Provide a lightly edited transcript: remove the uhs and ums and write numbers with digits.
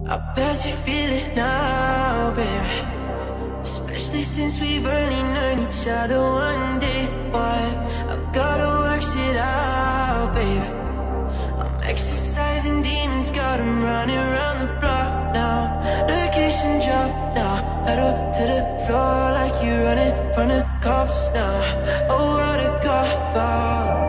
I bet you feel it now, baby. Especially since we've only known each other one day. What? I've gotta work shit out, baby. I'm exercising demons, got 'em running around the block now. Location drop now, pedal to the floor like you're running from the cops now. Oh, what a cop out.